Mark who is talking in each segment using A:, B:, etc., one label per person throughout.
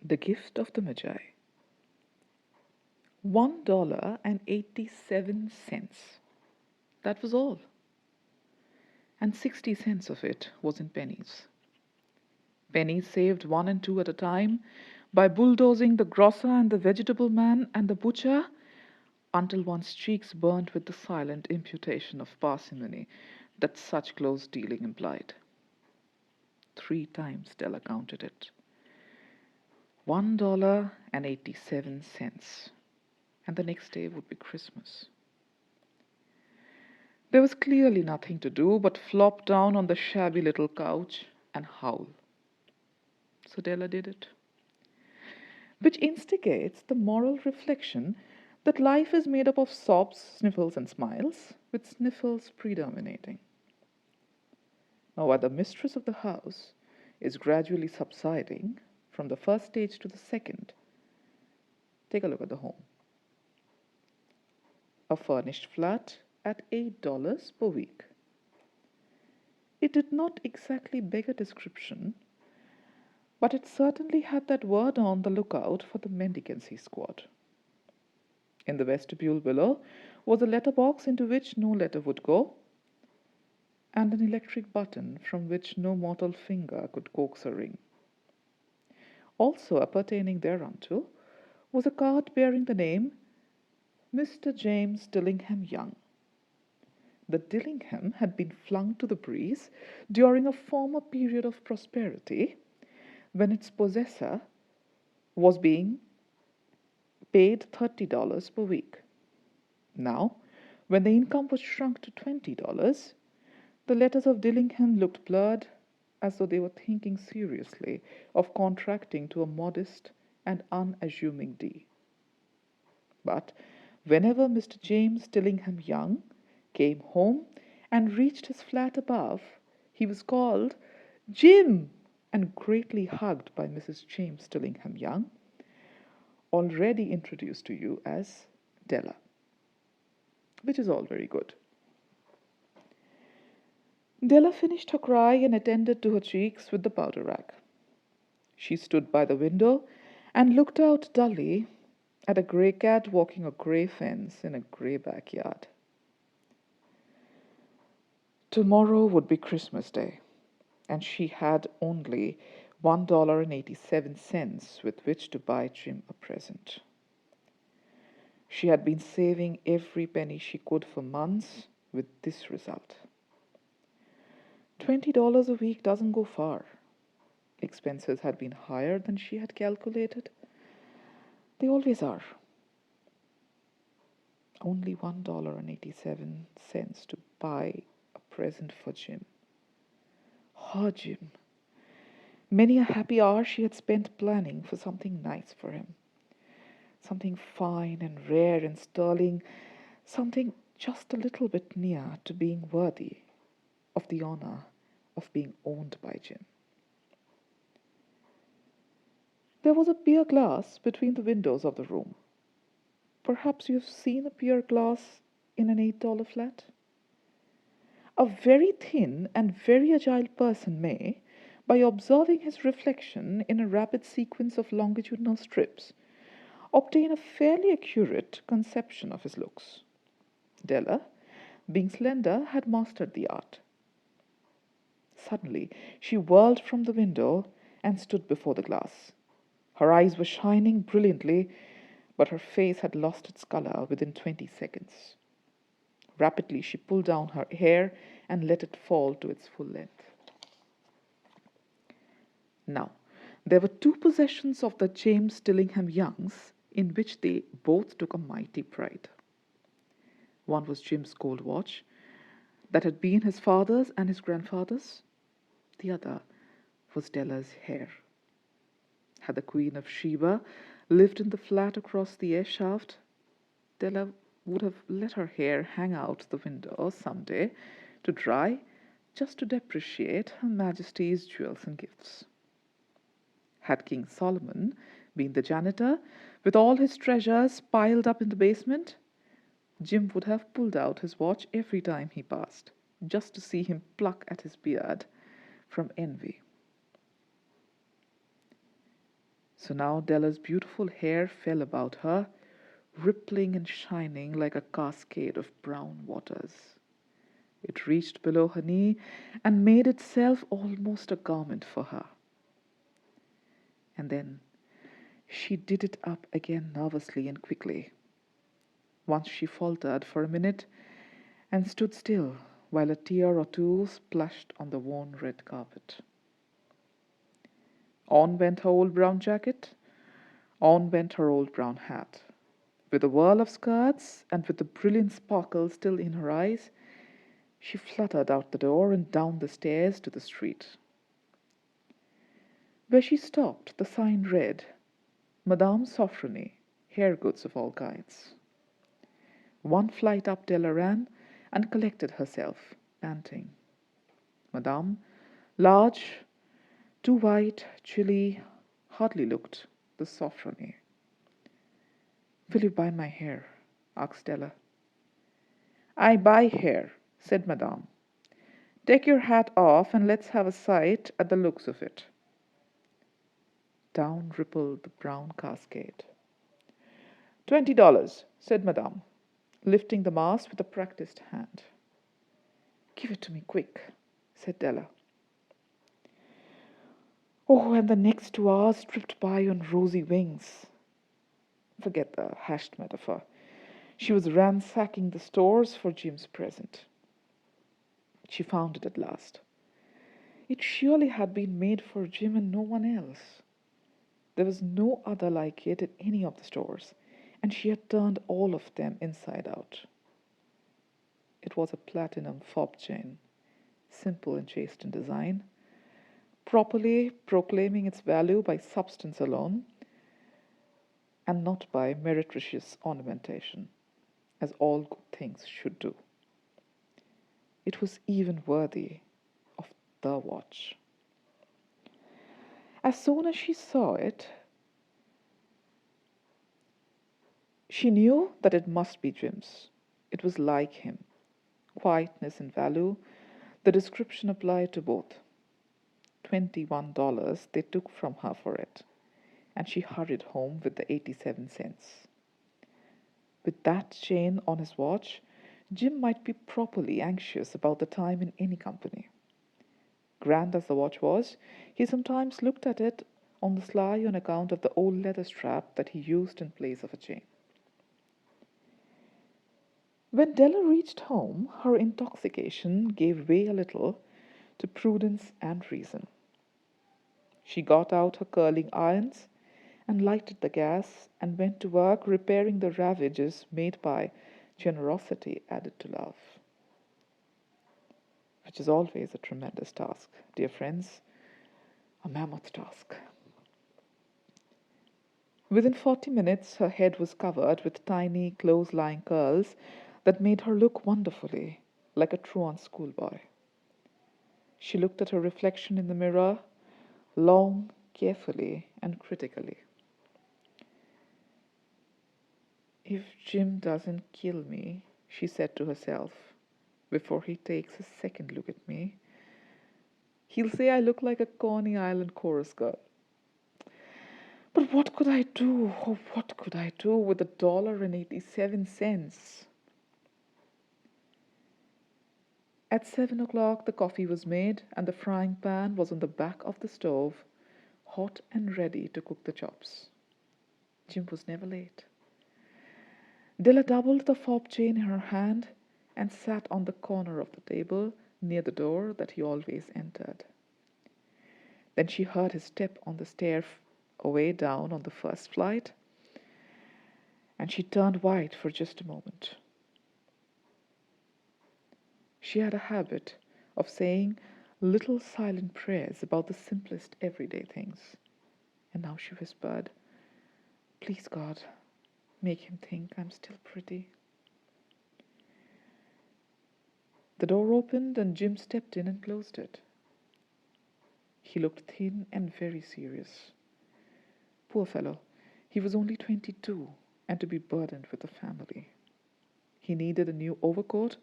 A: The gift of the Magi. $1.87. That was all. And 60 cents of it was in pennies. Pennies saved 1 and 2 at a time by bulldozing the grocer and the vegetable man and the butcher until one's cheeks burnt with the silent imputation of parsimony that such close dealing implied. 3 times Stella counted it. $1.87. And the next day would be Christmas. There was clearly nothing to do but flop down on the shabby little couch and howl. So Della did it. Which instigates the moral reflection that life is made up of sobs, sniffles, and smiles, with sniffles predominating. Now, while the mistress of the house is gradually subsiding from the first stage to the second, take a look at the home. A furnished flat at $8 per week. It did not exactly beg a description, but it certainly had that word on the lookout for the mendicancy squad. In the vestibule below was a letterbox into which no letter would go, and an electric button from which no mortal finger could coax a ring. Also appertaining thereunto was a card bearing the name Mr. James Dillingham Young. The Dillingham had been flung to the breeze during a former period of prosperity when its possessor was being paid $30 per week. Now, when the income was shrunk to $20, the letters of Dillingham looked blurred, as though they were thinking seriously of contracting to a modest and unassuming D. But whenever Mr. James Dillingham Young came home and reached his flat above, he was called Jim and greatly hugged by Mrs. James Dillingham Young, already introduced to you as Della, which is all very good. Della finished her cry and attended to her cheeks with the powder rag. She stood by the window and looked out dully at a grey cat walking a grey fence in a grey backyard. Tomorrow would be Christmas Day, and she had only $1.87 with which to buy Jim a present. She had been saving every penny she could for months with this result. $20 a week doesn't go far. Expenses had been higher than she had calculated. They always are. Only $1.87 to buy a present for Jim. Her Jim. Many a happy hour she had spent planning for something nice for him. Something fine and rare and sterling. Something just a little bit near to being worthy of the honor of being owned by Jim. There was a pier glass between the windows of the room. Perhaps you've seen a pier glass in an $8 flat? A very thin and very agile person may, by observing his reflection in a rapid sequence of longitudinal strips, obtain a fairly accurate conception of his looks. Della, being slender, had mastered the art. Suddenly, she whirled from the window and stood before the glass. Her eyes were shining brilliantly, but her face had lost its color within 20 seconds. Rapidly, she pulled down her hair and let it fall to its full length. Now, there were 2 possessions of the James Dillingham Youngs in which they both took a mighty pride. One was Jim's gold watch, that had been his father's and his grandfather's. The other was Della's hair. Had the Queen of Sheba lived in the flat across the air shaft, Della would have let her hair hang out the window some day to dry, just to depreciate Her Majesty's jewels and gifts. Had King Solomon been the janitor, with all his treasures piled up in the basement, Jim would have pulled out his watch every time he passed, just to see him pluck at his beard from envy. So now Della's beautiful hair fell about her, rippling and shining like a cascade of brown waters. It reached below her knee and made itself almost a garment for her. And then she did it up again nervously and quickly. Once she faltered for a minute and stood still while a tear or two splashed on the worn red carpet. On went her old brown jacket, on went her old brown hat. With a whirl of skirts and with the brilliant sparkle still in her eyes, she fluttered out the door and down the stairs to the street. Where she stopped, the sign read, Madame Sofronie, hair goods of all kinds. One flight up Della ran and collected herself, panting. Madame, large, too white, chilly, hardly looked the Sofronie. Will you buy my hair? Asked Della. I buy hair, said Madame. Take your hat off and let's have a sight at the looks of it. Down rippled the brown cascade. $20, said Madame, lifting the mass with a practiced hand. Give it to me quick, said Della. Oh, and the next 2 hours tripped by on rosy wings. Forget the hashed metaphor. She was ransacking the stores for Jim's present. She found it at last. It surely had been made for Jim and no one else. There was no other like it in any of the stores, and she had turned all of them inside out. It was a platinum fob chain, simple and chaste in design, properly proclaiming its value by substance alone, and not by meretricious ornamentation, as all good things should do. It was even worthy of the watch. As soon as she saw it, she knew that it must be Jim's. It was like him. Quietness and value, the description applied to both. $21 they took from her for it, and she hurried home with the 87 cents. With that chain on his watch, Jim might be properly anxious about the time in any company. Grand as the watch was, he sometimes looked at it on the sly on account of the old leather strap that he used in place of a chain. When Della reached home, her intoxication gave way a little to prudence and reason. She got out her curling irons and lighted the gas and went to work repairing the ravages made by generosity added to love. Which is always a tremendous task, dear friends, a mammoth task. Within 40 minutes, her head was covered with tiny, close-lying curls that made her look wonderfully like a truant schoolboy. She looked at her reflection in the mirror, long, carefully, and critically. If Jim doesn't kill me, she said to herself, before he takes a second look at me, he'll say I look like a Coney Island chorus girl. But what could I do? Oh, what could I do with $1.87? At 7 o'clock, the coffee was made, and the frying pan was on the back of the stove, hot and ready to cook the chops. Jim was never late. Della doubled the fob chain in her hand and sat on the corner of the table near the door that he always entered. Then she heard his step on the stair away down on the first flight, and she turned white for just a moment. She had a habit of saying little silent prayers about the simplest everyday things, and now she whispered, "Please, God, make him think I'm still pretty." The door opened and Jim stepped in and closed it. He looked thin and very serious. Poor fellow, he was only 22 and to be burdened with a family. He needed a new overcoat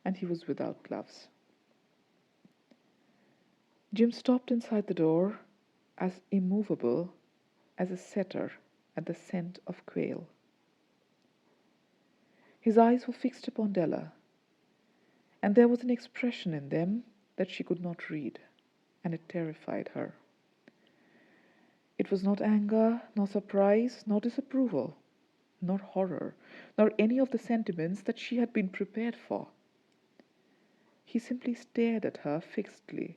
A: and he was without gloves. Jim stopped inside the door, as immovable as a setter at the scent of quail. His eyes were fixed upon Della, and there was an expression in them that she could not read, and it terrified her. It was not anger, nor surprise, nor disapproval, nor horror, nor any of the sentiments that she had been prepared for. He simply stared at her fixedly,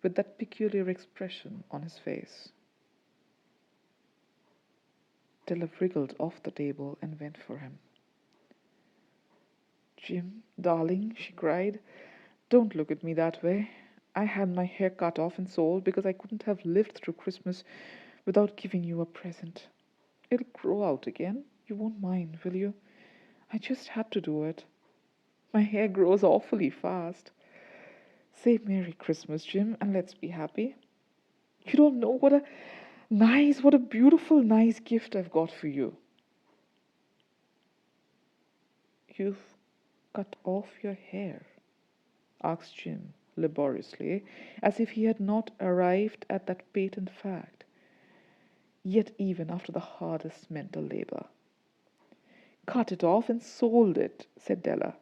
A: with that peculiar expression on his face. Della wriggled off the table and went for him. "Jim, darling," she cried, "don't look at me that way. I had my hair cut off and sold because I couldn't have lived through Christmas without giving you a present. It'll grow out again. You won't mind, will you? I just had to do it. My hair grows awfully fast. Say Merry Christmas, Jim, and let's be happy. You don't know what a beautiful, nice gift I've got for you." "You've cut off your hair?" asked Jim laboriously, as if he had not arrived at that patent fact, yet even after the hardest mental labor. "Cut it off and sold it," said Della.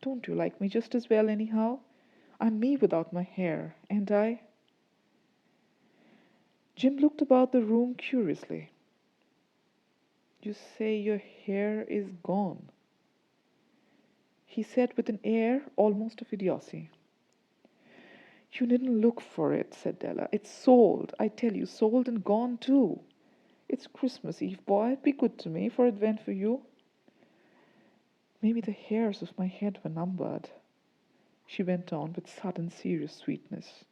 A: "Don't you like me just as well, anyhow? I'm me without my hair, ain't I?" Jim looked about the room curiously. "You say your hair is gone?" he said with an air almost of idiocy. "You didn't look for it," said Della. "It's sold, I tell you, sold and gone too. It's Christmas Eve, boy. Be good to me, for it went for you." "Maybe the hairs of my head were numbered," she went on with sudden serious sweetness.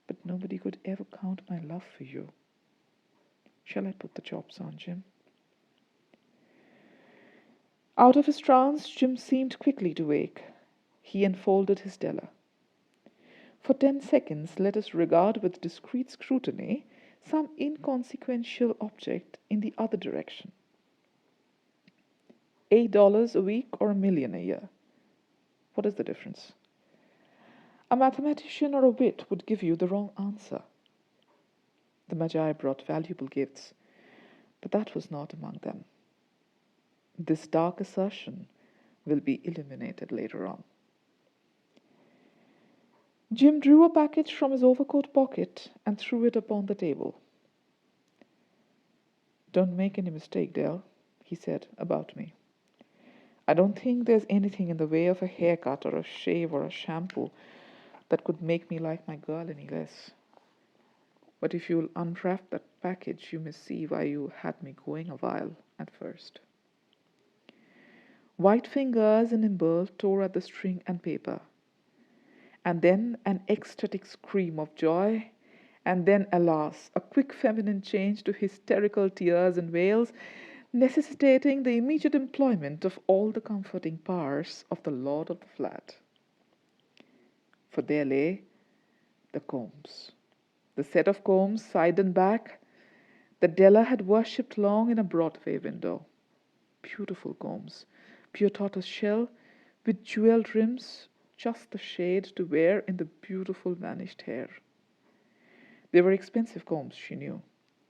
A: "But nobody could ever count my love for you. Shall I put the chops on, Jim?" Out of his trance, Jim seemed quickly to wake. He enfolded his Della. "For 10 seconds let us regard with discreet scrutiny some inconsequential object in the other direction. $8 a week or $1,000,000 a year? What is the difference? A mathematician or a wit would give you the wrong answer. The Magi brought valuable gifts, but that was not among them. This dark assertion will be illuminated later on." Jim drew a package from his overcoat pocket and threw it upon the table. "Don't make any mistake, Dell," he said, "about me. I don't think there's anything in the way of a haircut or a shave or a shampoo that could make me like my girl any less. But if you'll unwrap that package, you may see why you had me going a while at first." White fingers and nimble tore at the string and paper, and then an ecstatic scream of joy, and then, alas, a quick feminine change to hysterical tears and wails, necessitating the immediate employment of all the comforting powers of the lord of the flat. For there lay the combs, the set of combs, side and back, that Della had worshipped long in a Broadway window. Beautiful combs, pure tortoise shell, with jeweled rims, just the shade to wear in the beautiful vanished hair. They were expensive combs, she knew,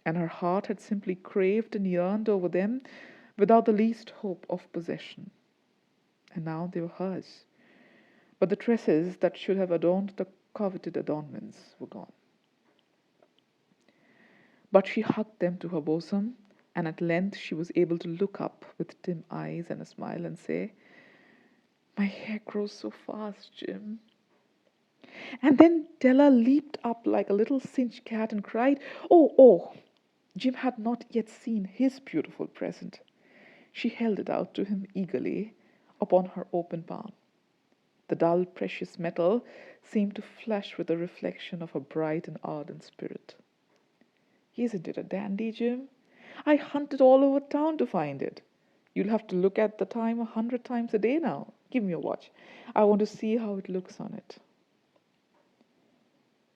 A: and her heart had simply craved and yearned over them without the least hope of possession. And now they were hers, but the tresses that should have adorned the coveted adornments were gone. But she hugged them to her bosom, and at length she was able to look up with dim eyes and a smile and say, "My hair grows so fast, Jim." And then Della leaped up like a little singed cat and cried, "Oh, oh!" Jim had not yet seen his beautiful present. She held it out to him eagerly upon her open palm. The dull, precious metal seemed to flash with the reflection of a bright and ardent spirit. "Isn't it a dandy, Jim? I hunted all over town to find it. You'll have to look at the time 100 times a day now. Give me your watch. I want to see how it looks on it."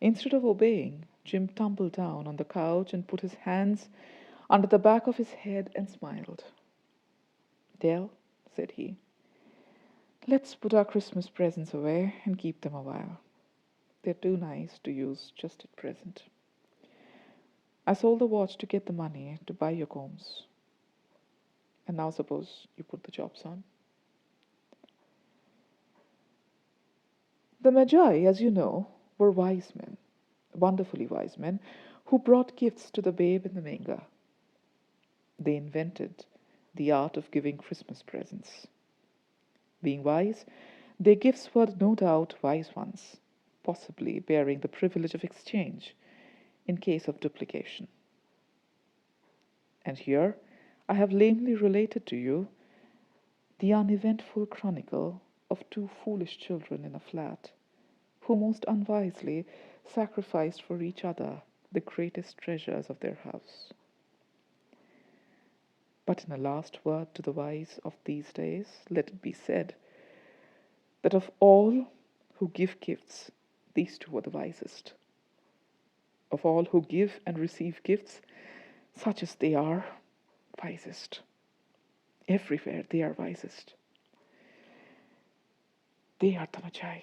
A: Instead of obeying, Jim tumbled down on the couch and put his hands under the back of his head and smiled. "Dell," said he, "let's put our Christmas presents away and keep them a while. They're too nice to use just at present. I sold the watch to get the money to buy your combs. And now suppose you put the jobs on. The Magi, as you know, were wise men, wonderfully wise men, who brought gifts to the babe in the manger. They invented the art of giving Christmas presents. Being wise, their gifts were no doubt wise ones, possibly bearing the privilege of exchange in case of duplication. And here I have lamely related to you the uneventful chronicle of two foolish children in a flat, who most unwisely sacrificed for each other the greatest treasures of their house. But in a last word to the wise of these days, let it be said that of all who give gifts, these two are the wisest. Of all who give and receive gifts, such as they are, wisest. Everywhere they are wisest. They are the Magi.